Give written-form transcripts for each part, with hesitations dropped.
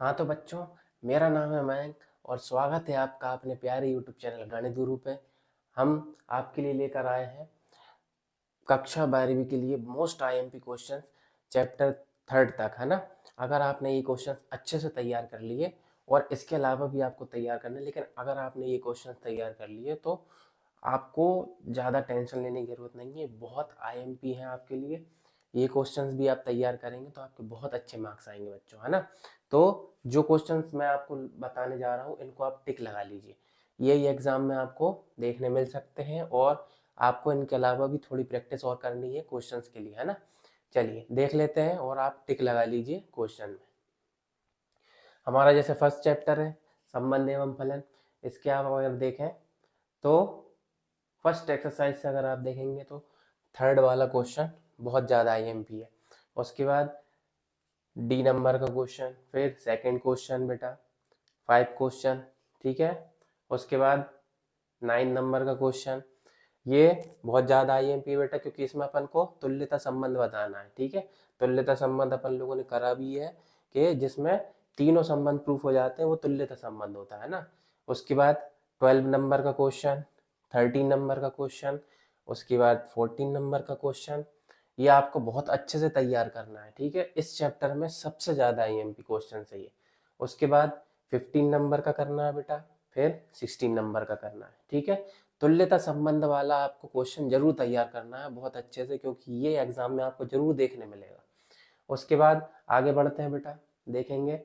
हाँ तो बच्चों, मेरा नाम है मयंक और स्वागत है आपका अपने प्यारे यूट्यूब चैनल गणित गुरु पे। हम आपके लिए लेकर आए हैं कक्षा 12वीं के लिए most IMP question chapter third तक, है ना। अगर आपने ये क्वेश्चन अच्छे से तैयार कर लिए और इसके अलावा भी आपको तैयार करना है, लेकिन अगर आपने ये क्वेश्चन तैयार कर लिए तो आपको ज़्यादा टेंशन लेने की ज़रूरत नहीं है। बहुत आईएमपी है आपके लिए। ये क्वेश्चंस भी आप तैयार करेंगे तो आपके बहुत अच्छे मार्क्स आएंगे बच्चों, है ना। तो जो क्वेश्चंस मैं आपको बताने जा रहा हूँ इनको आप टिक लगा लीजिए। ये एग्जाम में आपको देखने मिल सकते हैं और आपको इनके अलावा भी थोड़ी प्रैक्टिस और करनी है क्वेश्चंस के लिए, है ना। चलिए देख लेते हैं और आप टिक लगा लीजिए क्वेश्चन में। हमारा जैसे फर्स्ट चैप्टर है संबंध एवं फलन। इसके आप अगर देखें तो फर्स्ट एक्सरसाइज से अगर आप देखेंगे तो थर्ड वाला क्वेश्चन बहुत ज़्यादा आईएमपी है। उसके बाद डी नंबर का क्वेश्चन, फिर सेकंड क्वेश्चन बेटा 5 क्वेश्चन, ठीक है। उसके बाद 9 नंबर का क्वेश्चन। ये बहुत ज़्यादा आईएमपी है बेटा, क्योंकि इसमें अपन को तुल्यता संबंध बताना है, ठीक है। तुल्यता संबंध अपन लोगों ने करा भी है कि जिसमें तीनों संबंध प्रूफ हो जाते हैं, वो तुल्यता संबंध होता है ना। उसके बाद 12 नंबर का क्वेश्चन, 13 नंबर का क्वेश्चन, उसके बाद 14 नंबर का क्वेश्चन। ये आपको बहुत अच्छे से तैयार करना है, ठीक है। इस चैप्टर में सबसे ज़्यादा आईएमपी क्वेश्चन है ये। उसके बाद 15 नंबर का करना है बेटा, फिर 16 नंबर का करना है, ठीक है। तुल्यता संबंध वाला आपको क्वेश्चन जरूर तैयार करना है बहुत अच्छे से, क्योंकि ये एग्जाम में आपको जरूर देखने मिलेगा। उसके बाद आगे बढ़ते हैं बेटा, देखेंगे।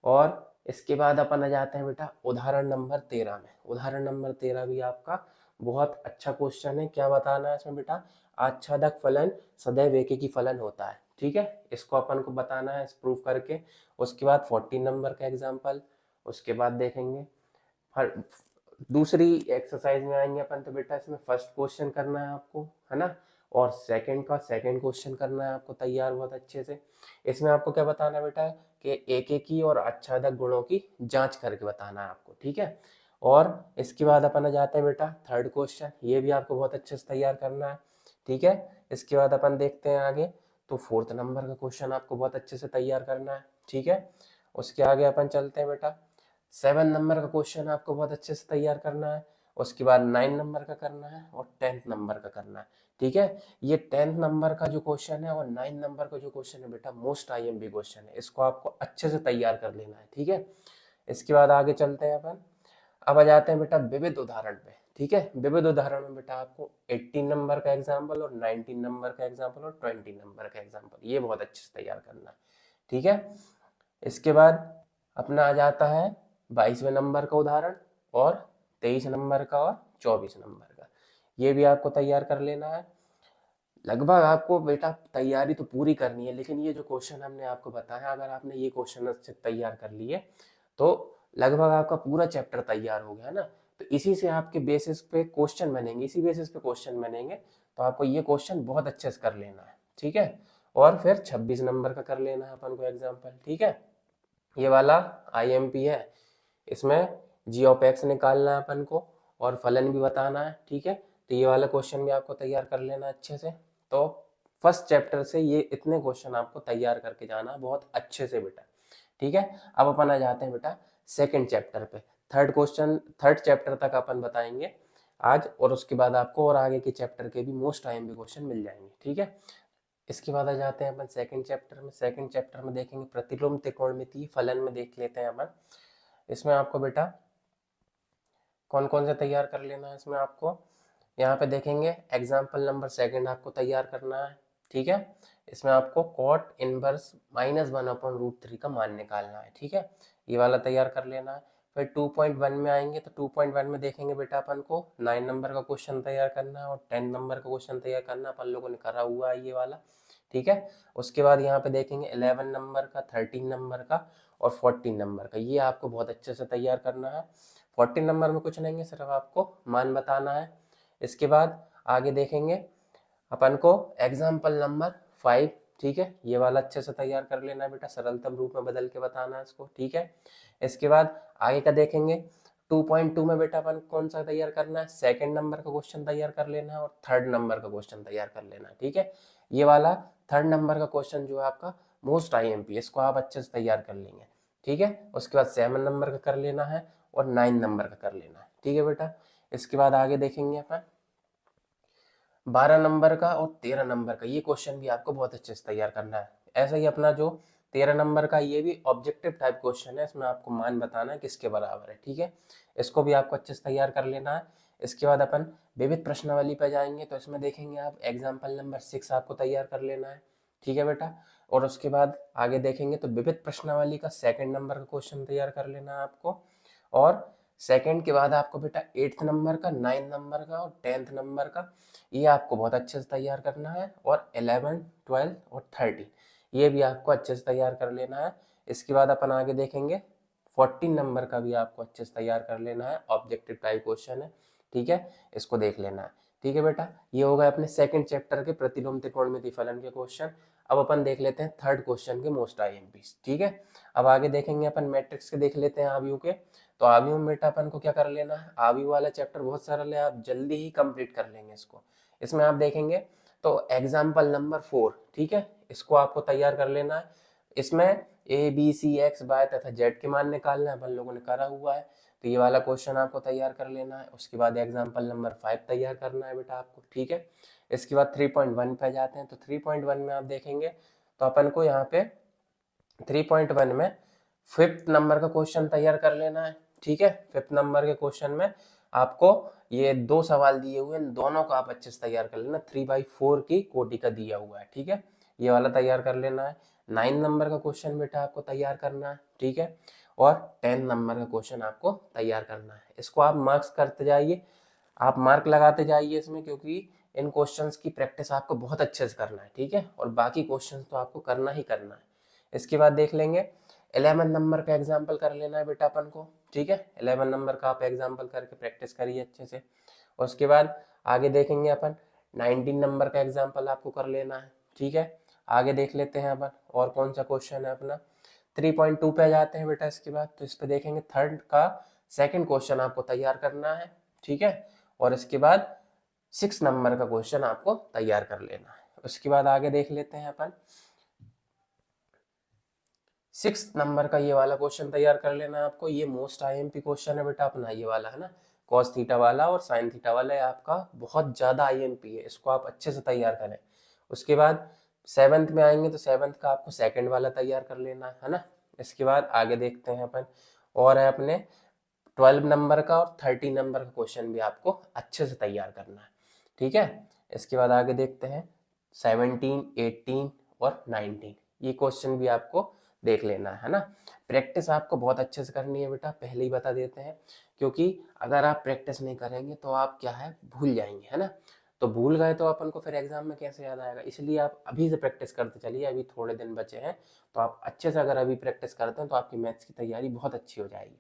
और इसके बाद अपन आ जाते हैं बेटा उदाहरण नंबर 13 में। उदाहरण नंबर 13 भी आपका बहुत अच्छा क्वेश्चन है। क्या बताना है इसमें बेटा? आच्छादक फलन सदैव एकेकी फलन होता है, ठीक है। इसको अपन को बताना है प्रूफ करके। उसके बाद 14 नंबर का एग्जाम्पल। उसके बाद देखेंगे दूसरी एक्सरसाइज में आएंगे अपन, तो बेटा इसमें फर्स्ट क्वेश्चन करना है आपको, है ना। और सेकंड का सेकंड क्वेश्चन करना है आपको तैयार बहुत अच्छे से। इसमें आपको क्या बताना है बेटा कि एकेकी और आच्छादक गुणों की जांच करके बताना है आपको, ठीक है। और इसके बाद अपन आ जाते हैं बेटा थर्ड क्वेश्चन। ये भी आपको बहुत अच्छे से तैयार करना है, ठीक है। इसके बाद अपन देखते हैं आगे, तो फोर्थ नंबर का क्वेश्चन आपको बहुत अच्छे से तैयार करना है, ठीक है। उसके आगे अपन चलते हैं बेटा 7 नंबर का क्वेश्चन आपको बहुत अच्छे से तैयार करना है। उसके बाद 9 नंबर का करना है और 10th नंबर का करना है, ठीक है। ये 10th नंबर का जो क्वेश्चन है और 9 नंबर का जो क्वेश्चन है बेटा मोस्ट आईएमपी क्वेश्चन है। इसको आपको अच्छे से तैयार कर लेना है, ठीक है। इसके बाद आगे चलते हैं अपन। अब आ जाते हैं बेटा विविध उदाहरण पे, ठीक है। विविध उदाहरण में बेटा आपको 18 नंबर का एग्जाम्पल और 19 नंबर का एग्जाम्पल और 20 नंबर का एग्जाम्पल, ये बहुत अच्छे से तैयार करना है, ठीक है। इसके बाद अपना आ जाता है 22वें नंबर का उदाहरण और 23 नंबर का और 24 नंबर का। ये भी आपको तैयार कर लेना है। लगभग आपको बेटा तैयारी तो पूरी करनी है, लेकिन ये जो क्वेश्चन हमने आपको बताया, अगर आपने ये क्वेश्चन अच्छे से तैयार कर लिए तो लगभग आपका पूरा चैप्टर तैयार हो गया ना। तो इसी से आपके बेसिस पे क्वेश्चन बनेंगे, इसी बेसिस पे क्वेश्चन बनेंगे। तो आपको ये क्वेश्चन बहुत अच्छे से कर लेना है, ठीक है। और फिर 26 नंबर का कर लेना है अपन को एग्जाम्पल, ठीक है। ये वाला आईएमपी है। इसमें जी ऑफ एक्स निकालना है अपन को और फलन भी बताना है, ठीक है। तो ये वाला क्वेश्चन भी आपको तैयार कर लेना अच्छे से। तो फर्स्ट चैप्टर से ये इतने क्वेश्चन आपको तैयार करके जाना बहुत अच्छे से बेटा, ठीक है। अब अपन आ जाते हैं बेटा सेकंड चैप्टर पे। थर्ड चैप्टर तक अपन बताएंगे आज, और उसके बाद आपको और आगे के चैप्टर के भी मोस्ट आईएमपी क्वेश्चन मिल जाएंगे, ठीक है। इसके बाद आ जाते हैं अपन सेकंड चैप्टर में। सेकंड चैप्टर में देखेंगे प्रतिलोम त्रिकोणमितीय फलन में देख लेते हैं अपन। इसमें आपको बेटा कौन कौन से तैयार कर लेना है, इसमें आपको यहाँ पे देखेंगे एग्जाम्पल नंबर सेकंड आपको तैयार करना है, ठीक है। इसमें आपको कॉट इनवर्स -1/√3 का मान निकालना है, ठीक है। ये वाला तैयार कर लेना है। फिर 2.1 में आएंगे तो 2.1 में देखेंगे बेटा अपन को 9 नंबर का क्वेश्चन तैयार करना है और 10 नंबर का क्वेश्चन तैयार करना अपन लोगों ने करा हुआ है ये वाला, ठीक है। उसके बाद यहाँ पे देखेंगे 11 नंबर का, 13 नंबर का और 14 नंबर का। ये आपको बहुत अच्छे से तैयार करना है। 14 नंबर में कुछ नहीं है, सिर्फ आपको मान बताना है। इसके बाद आगे देखेंगे अपन को एग्जाम्पल नंबर 5, ठीक है। ये वाला अच्छे से तैयार कर लेना है बेटा, सरलतम रूप में बदल के बताना है इसको, ठीक है। इसके बाद आगे का देखेंगे 2.2 में बेटा अपन कौन सा तैयार करना है, सेकंड नंबर का क्वेश्चन तैयार कर लेना है और थर्ड नंबर का क्वेश्चन तैयार कर लेना है, ठीक है। ये वाला थर्ड नंबर का क्वेश्चन जो है आपका मोस्ट आईएमपी, इसको आप अच्छे से तैयार कर लेंगे। ठीक है। उसके बाद 7 नंबर का कर लेना है और 9 नंबर का कर लेना है, ठीक है बेटा। इसके बाद आगे देखेंगे अपन 12 नंबर का और 13 नंबर का। ये क्वेश्चन भी आपको बहुत अच्छे से तैयार करना है। ऐसा ही अपना जो 13 नंबर का, ये भी ऑब्जेक्टिव टाइप क्वेश्चन है, इसमें आपको मान बताना है किसके बराबर है, ठीक है। इसको भी आपको अच्छे से तैयार कर लेना है। इसके बाद अपन विविध प्रश्नावली पे जाएंगे, तो इसमें देखेंगे आप एग्जाम्पल नंबर 6 आपको तैयार कर लेना है, ठीक है बेटा। और उसके बाद आगे देखेंगे तो विविध प्रश्नावली का 2nd नंबर का क्वेश्चन तैयार कर लेना है आपको। और सेकंड के बाद आपको बेटा 8th नंबर का, 9 नंबर का और 10th नंबर का, ये आपको बहुत अच्छे से तैयार करना है। और 11, 12 और 13 ये भी आपको अच्छे से तैयार कर लेना है। इसके बाद अपन आगे देखेंगे 14 नंबर का भी आपको अच्छे से तैयार कर लेना है, ऑब्जेक्टिव टाइप क्वेश्चन है, ठीक है। इसको देख लेना है, ठीक है बेटा। ये हो गए अपने सेकंड चैप्टर के प्रतिलोम त्रिकोणमिति फलन के क्वेश्चन। अब अपन देख लेते हैं थर्ड क्वेश्चन के मोस्ट आईएमपी, ठीक है। अब आगे देखेंगे अपन मैट्रिक्स के, देख लेते हैं आव्यूह के। तो आव्यूह में बेटा अपन को क्या कर लेना है, आव्यूह वाला चैप्टर बहुत सरल है, आप जल्दी ही कंप्लीट कर लेंगे इसको। इसमें आप देखेंगे तो एग्जाम्पल नंबर 4, ठीक है, इसको आपको तैयार कर लेना है। इसमें A B C X Y तथा जेड के मान निकालना है, अपन लोगों ने करा हुआ है, तो ये वाला क्वेश्चन आपको तैयार कर लेना है। उसके बाद एग्जाम्पल नंबर 5 तैयार करना है बेटा आपको, ठीक है। इसके बाद 3.1 पे जाते हैं। तो 3.1 में आप देखेंगे तो अपन को यहाँ पे 3.1 में 5th नंबर का क्वेश्चन तैयार कर लेना है, ठीक है। 5th नंबर के क्वेश्चन में आपको ये 2 सवाल दिए हुए हैं, दोनों का आप अच्छे से तैयार कर लेना। 3/4 की कोटि का दिया हुआ है, ठीक है, ये वाला तैयार कर लेना है। 9 नंबर का क्वेश्चन बेटा आपको तैयार करना है, ठीक है। और 10 नंबर का क्वेश्चन आपको तैयार करना है। इसको आप मार्क्स करते जाइए, आप मार्क लगाते जाइए इसमें, क्योंकि इन क्वेश्चंस की प्रैक्टिस आपको बहुत अच्छे से करना है, ठीक है। और बाकी क्वेश्चंस तो आपको करना ही करना है। इसके बाद देख लेंगे 11 नंबर का एग्जाम्पल कर लेना है बेटा अपन को, ठीक है। 11 नंबर का आप एग्जाम्पल करके प्रैक्टिस करिए अच्छे से। और उसके बाद आगे देखेंगे अपन 19 नंबर का एग्जाम्पल आपको कर लेना है, ठीक है। आगे देख लेते हैं अपन और कौन सा क्वेश्चन है अपना। 3.2 पे जाते हैं बेटा। इसके बाद तो इस पे देखेंगे थर्ड का 2nd क्वेश्चन आपको तैयार करना है, ठीक है। और इसके बाद 6 नंबर का क्वेश्चन आपको तैयार कर लेना है। उसके बाद आगे देख लेते हैं अपन 6 नंबर का ये वाला क्वेश्चन तैयार कर लेना है आपको। ये मोस्ट आईएमपी क्वेश्चन है बेटा अपना, ये वाला है ना, कॉस थीटा वाला और साइन थीटा वाला है आपका, बहुत ज्यादा आईएमपी है, इसको आप अच्छे से तैयार करें। उसके बाद 7th में आएंगे तो 7th का आपको 2nd वाला तैयार कर लेना है ना। इसके बाद आगे देखते हैं अपन, और है अपने 12 नंबर का और 30 नंबर का क्वेश्चन भी आपको अच्छे से तैयार करना है, ठीक है। इसके बाद आगे देखते हैं 17, 18 और 19 ये क्वेश्चन भी आपको देख लेना है ना। प्रैक्टिस आपको बहुत अच्छे से करनी है बेटा, पहले ही बता देते हैं, क्योंकि अगर आप प्रैक्टिस नहीं करेंगे तो आप क्या है, भूल जाएंगे, है ना। तो भूल गए तो अपन को फिर एग्जाम में कैसे याद आएगा, इसलिए आप अभी से प्रैक्टिस करते चलिए। अभी थोड़े दिन बचे हैं, तो आप अच्छे से अगर अभी प्रैक्टिस करते हैं तो आपकी मैथ्स की तैयारी बहुत अच्छी हो जाएगी,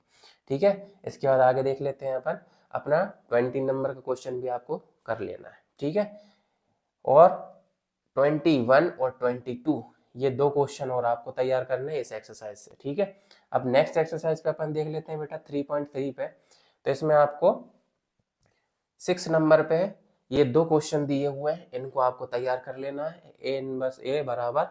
ठीक है। इसके बाद आगे देख लेते हैं अपन अपना 20 नंबर का क्वेश्चन भी आपको कर लेना है, ठीक है। और 21 और 22 ये 2 क्वेश्चन और आपको तैयार करने हैं इस एक्सरसाइज से, ठीक है। अब नेक्स्ट एक्सरसाइज पे अपन देख लेते हैं बेटा 3.3 पे। तो इसमें आपको 6 नंबर पे ये 2 क्वेश्चन दिए हुए हैं, इनको आपको तैयार कर लेना है। ए इनवर्स ए बराबर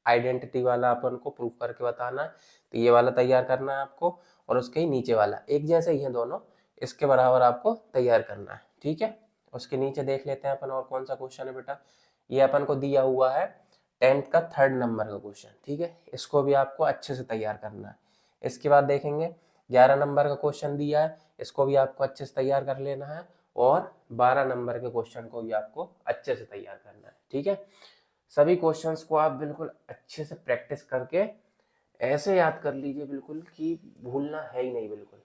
आइडेंटिटी वाला अपन को प्रूफ करके बताना है, तो ये वाला तैयार करना है आपको। और उसके ही नीचे वाला एक जैसे ही है दोनों, इसके बराबर आपको तैयार करना है, ठीक है। उसके नीचे देख लेते हैं अपन और कौन सा क्वेश्चन है बेटा। ये अपन को दिया हुआ है 10th का 3rd नंबर का क्वेश्चन, ठीक है। इसको भी आपको अच्छे से तैयार करना है। इसके बाद देखेंगे 11 नंबर का क्वेश्चन दिया है, इसको भी आपको अच्छे से तैयार कर लेना है। और 12 नंबर के क्वेश्चन को भी आपको अच्छे से तैयार करना है, ठीक है। सभी क्वेश्चंस को आप बिल्कुल अच्छे से प्रैक्टिस करके ऐसे याद कर लीजिए बिल्कुल कि भूलना है ही नहीं बिल्कुल।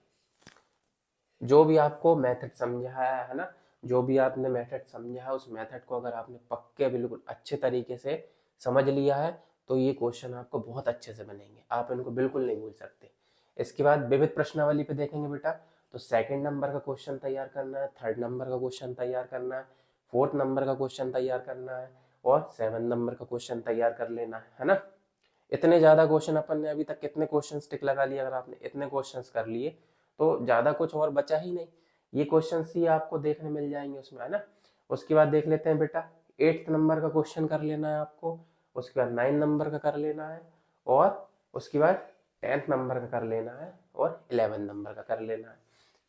जो भी आपको मेथड समझाया है ना, जो भी आपने मेथड समझा है, उस मेथड को अगर आपने पक्के बिल्कुल अच्छे तरीके से समझ लिया है, तो ये क्वेश्चन आपको बहुत अच्छे से बनेंगे, आप इनको बिल्कुल नहीं भूल सकते। इसके बाद विविध प्रश्नावली पे देखेंगे बेटा, तो 2nd नंबर का क्वेश्चन तैयार करना है, 3rd नंबर का क्वेश्चन तैयार करना है, 4th नंबर का क्वेश्चन तैयार करना है, और 7 नंबर का क्वेश्चन तैयार कर लेना है ना। इतने ज्यादा क्वेश्चन अपन ने अभी तक कितने क्वेश्चन टिक लगा लिए, अगर आपने इतने क्वेश्चंस कर लिए तो ज्यादा कुछ और बचा ही नहीं, ये क्वेश्चंस ही आपको देखने मिल जाएंगे उसमें, है ना। उसके बाद देख लेते हैं बेटा 8th नंबर का क्वेश्चन कर लेना है आपको। उसके बाद 9 नंबर का कर लेना है। और उसके बाद 10th नंबर का कर लेना है और 11 नंबर का कर लेना है।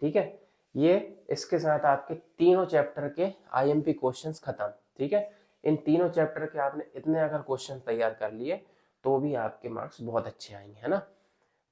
ठीक है, ये इसके साथ आपके तीनों चैप्टर के आईएमपी क्वेश्चंस खत्म। ठीक है, इन तीनों चैप्टर के आपने इतने अगर क्वेश्चन तैयार कर लिए तो भी आपके मार्क्स बहुत अच्छे आएंगे, है ना।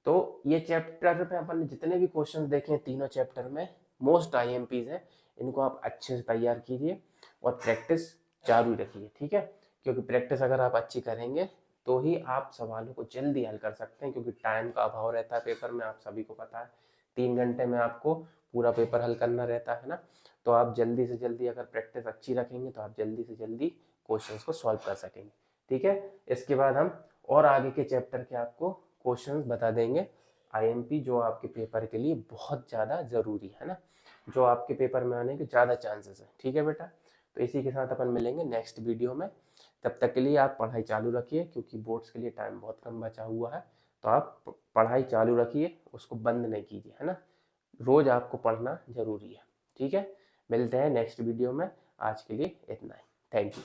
तो ये चैप्टर पे अपन ने जितने भी क्वेश्चंस देखे हैं तीनों चैप्टर में मोस्ट आईएमपीज हैं, इनको आप अच्छे से तैयार कीजिए और प्रैक्टिस चालू रखिए। ठीक है, क्योंकि प्रैक्टिस अगर आप अच्छी करेंगे तो ही आप सवालों को जल्दी हल कर सकते हैं, क्योंकि टाइम का अभाव रहता है पेपर में, आप सभी को पता है 3 घंटे में आपको पूरा पेपर हल करना रहता है ना। तो आप जल्दी से जल्दी अगर प्रैक्टिस अच्छी रखेंगे तो आप जल्दी से जल्दी क्वेश्चंस को सॉल्व कर सकेंगे। ठीक है, इसके बाद हम और आगे के चैप्टर के आपको क्वेश्चंस बता देंगे आईएमपी, जो आपके पेपर के लिए बहुत ज़्यादा ज़रूरी है ना, जो आपके पेपर में आने के ज़्यादा चांसेस है। ठीक है बेटा, तो इसी के साथ अपन मिलेंगे नेक्स्ट वीडियो में। तब तक के लिए आप पढ़ाई चालू रखिए, क्योंकि बोर्ड्स के लिए टाइम बहुत कम बचा हुआ है। तो आप पढ़ाई चालू रखिए, उसको बंद नहीं कीजिए, है ना। रोज़ आपको पढ़ना ज़रूरी है। ठीक है, मिलते हैं नेक्स्ट वीडियो में। आज के लिए इतना ही। Thank you.